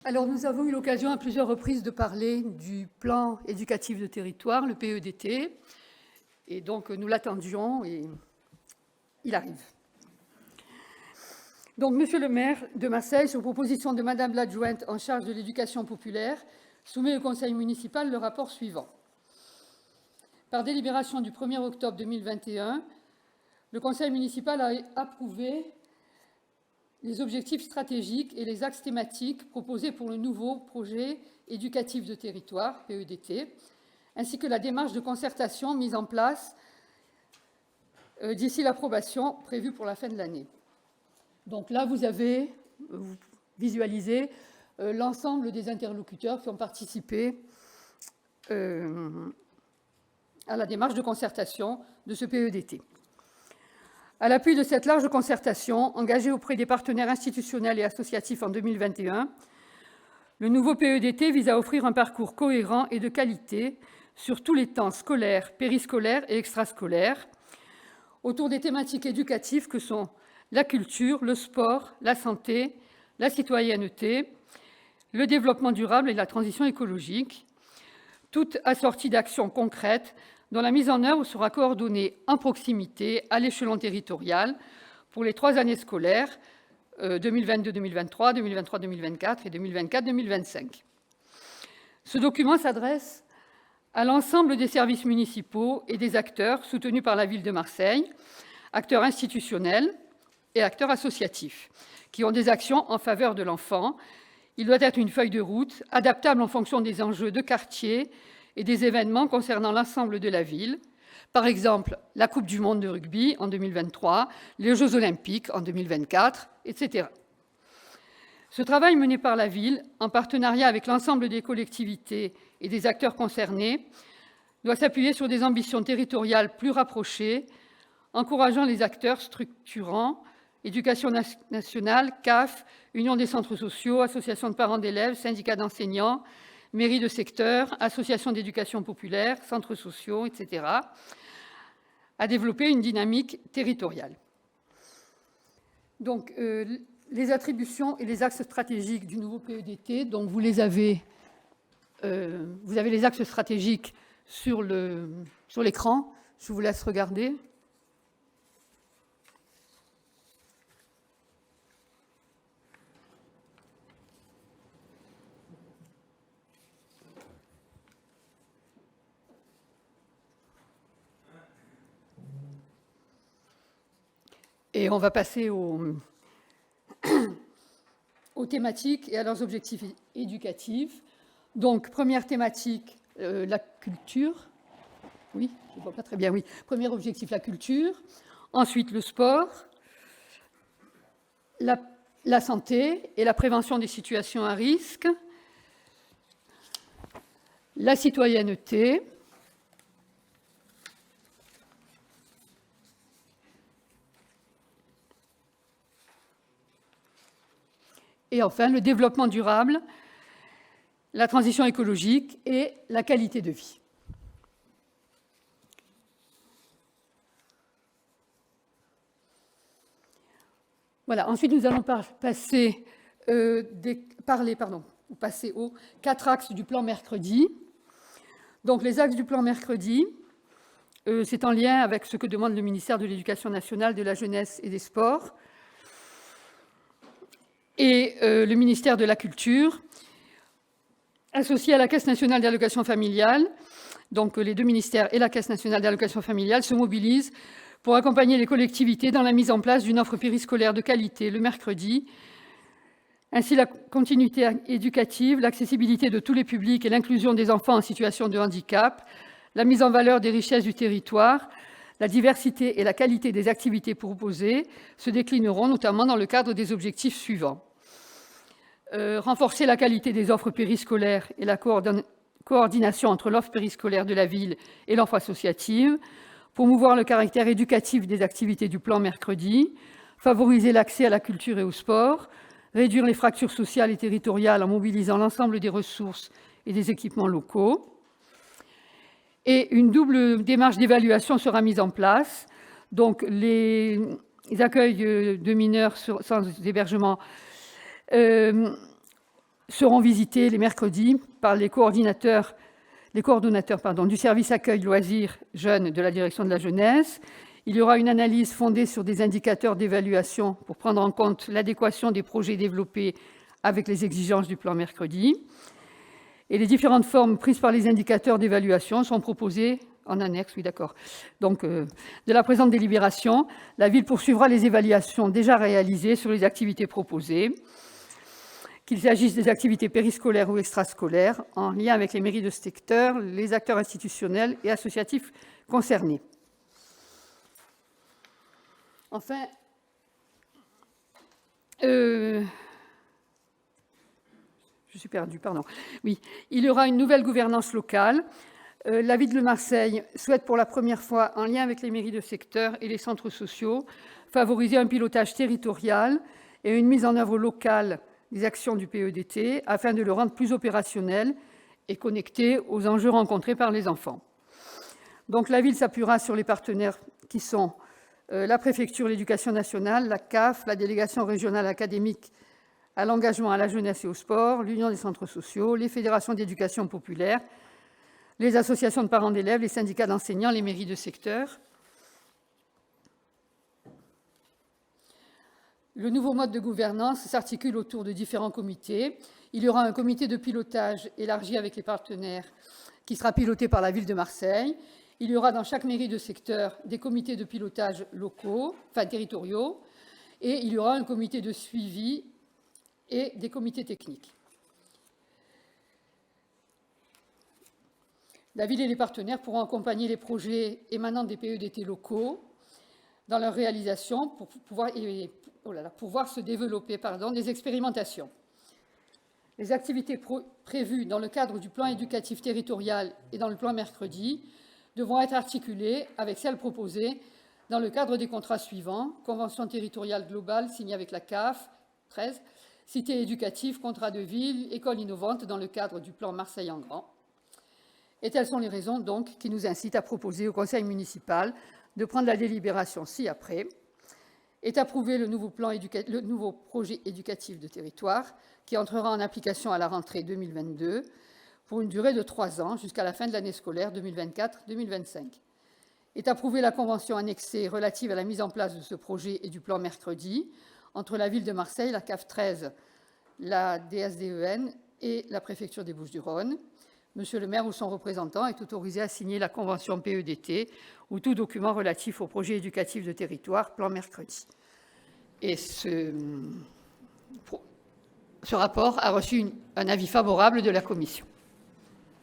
Alors, nous avons eu l'occasion à plusieurs reprises de parler du plan éducatif de territoire, le PEDT, et donc nous l'attendions et il arrive. Donc, Monsieur le maire de Marseille, sur proposition de Madame l'adjointe en charge de l'éducation populaire, soumet au conseil municipal le rapport suivant. Par délibération du 1er octobre 2021, le conseil municipal a approuvé les objectifs stratégiques et les axes thématiques proposés pour le nouveau projet éducatif de territoire, PEDT, ainsi que la démarche de concertation mise en place d'ici l'approbation prévue pour la fin de l'année. Donc là, vous visualisez l'ensemble des interlocuteurs qui ont participé à la démarche de concertation de ce PEDT. À l'appui de cette large concertation, engagée auprès des partenaires institutionnels et associatifs en 2021, le nouveau PEDT vise à offrir un parcours cohérent et de qualité sur tous les temps scolaires, périscolaires et extrascolaires, autour des thématiques éducatives que sont la culture, le sport, la santé, la citoyenneté, le développement durable et la transition écologique, toutes assorties d'actions concrètes dont la mise en œuvre sera coordonnée en proximité à l'échelon territorial pour les 3 années scolaires 2022-2023, 2023-2024 et 2024-2025. Ce document s'adresse à l'ensemble des services municipaux et des acteurs soutenus par la ville de Marseille, acteurs institutionnels et acteurs associatifs, qui ont des actions en faveur de l'enfant. Il doit être une feuille de route adaptable en fonction des enjeux de quartier et des événements concernant l'ensemble de la ville, par exemple la Coupe du monde de rugby en 2023, les Jeux olympiques en 2024, etc. Ce travail mené par la ville, en partenariat avec l'ensemble des collectivités et des acteurs concernés, doit s'appuyer sur des ambitions territoriales plus rapprochées, encourageant les acteurs structurants, Éducation nationale, CAF, Union des centres sociaux, associations de parents d'élèves, syndicats d'enseignants, mairies de secteur, associations d'éducation populaire, centres sociaux, etc., à développer une dynamique territoriale. Donc, les attributions et les axes stratégiques du nouveau PEDT, donc vous avez les axes stratégiques sur l'écran. Je vous laisse regarder. Et on va passer aux thématiques et à leurs objectifs éducatifs. Donc, première thématique, la culture. Oui, je ne vois pas très bien, oui. Premier objectif, la culture. Ensuite, le sport, la santé et la prévention des situations à risque, la citoyenneté, et enfin, le développement durable, la transition écologique et la qualité de vie. Voilà. Ensuite, nous allons passer aux 4 axes du plan mercredi. Donc, les axes du plan mercredi, c'est en lien avec ce que demande le ministère de l'Éducation nationale, de la jeunesse et des sports, et le ministère de la Culture, associé à la Caisse nationale d'allocation familiale. Donc les 2 ministères et la Caisse nationale d'allocation familiale se mobilisent pour accompagner les collectivités dans la mise en place d'une offre périscolaire de qualité le mercredi. Ainsi, la continuité éducative, l'accessibilité de tous les publics et l'inclusion des enfants en situation de handicap, la mise en valeur des richesses du territoire, la diversité et la qualité des activités proposées se déclineront notamment dans le cadre des objectifs suivants. Renforcer la qualité des offres périscolaires et la coordination entre l'offre périscolaire de la ville et l'offre associative, promouvoir le caractère éducatif des activités du plan mercredi, favoriser l'accès à la culture et au sport, réduire les fractures sociales et territoriales en mobilisant l'ensemble des ressources et des équipements locaux. Et une double démarche d'évaluation sera mise en place. Donc, les accueils de mineurs sans hébergement seront visités les mercredis par les coordonnateurs du service accueil loisirs jeunes de la direction de la jeunesse. Il y aura une analyse fondée sur des indicateurs d'évaluation pour prendre en compte l'adéquation des projets développés avec les exigences du plan mercredi. Et les différentes formes prises par les indicateurs d'évaluation sont proposées en annexe, oui d'accord. Donc, de la présente délibération, la ville poursuivra les évaluations déjà réalisées sur les activités proposées, qu'il s'agisse des activités périscolaires ou extrascolaires, en lien avec les mairies de secteur, les acteurs institutionnels et associatifs concernés. Enfin, je suis perdue, pardon. Oui, il y aura une nouvelle gouvernance locale. La ville de Marseille souhaite pour la première fois, en lien avec les mairies de secteur et les centres sociaux, favoriser un pilotage territorial et une mise en œuvre locale des actions du PEDT afin de le rendre plus opérationnel et connecté aux enjeux rencontrés par les enfants. Donc la ville s'appuiera sur les partenaires qui sont la préfecture, l'éducation nationale, la CAF, la délégation régionale académique à l'engagement à la jeunesse et au sport, l'Union des centres sociaux, les fédérations d'éducation populaire, les associations de parents d'élèves, les syndicats d'enseignants, les mairies de secteur. Le nouveau mode de gouvernance s'articule autour de différents comités. Il y aura un comité de pilotage élargi avec les partenaires qui sera piloté par la ville de Marseille. Il y aura dans chaque mairie de secteur des comités de pilotage locaux, enfin territoriaux, et il y aura un comité de suivi et des comités techniques. La ville et les partenaires pourront accompagner les projets émanant des PEDT locaux dans leur réalisation pour pouvoir se développer des expérimentations. Les activités prévues dans le cadre du plan éducatif territorial et dans le plan mercredi devront être articulées avec celles proposées dans le cadre des contrats suivants: convention territoriale globale signée avec la CAF, 13, cité éducative, contrat de ville, école innovante dans le cadre du plan Marseille en grand. Et telles sont les raisons donc qui nous incitent à proposer au conseil municipal de prendre la délibération ci-après et d'approuver le nouveau projet éducatif de territoire qui entrera en application à la rentrée 2022 pour une durée de 3 ans jusqu'à la fin de l'année scolaire 2024-2025. Et d'approuver la convention annexée relative à la mise en place de ce projet et du plan mercredi entre la ville de Marseille, la CAF 13, la DSDEN et la préfecture des Bouches-du-Rhône. Monsieur le maire ou son représentant est autorisé à signer la convention PEDT ou tout document relatif au projet éducatif de territoire, plan mercredi. Et ce rapport a reçu un avis favorable de la Commission.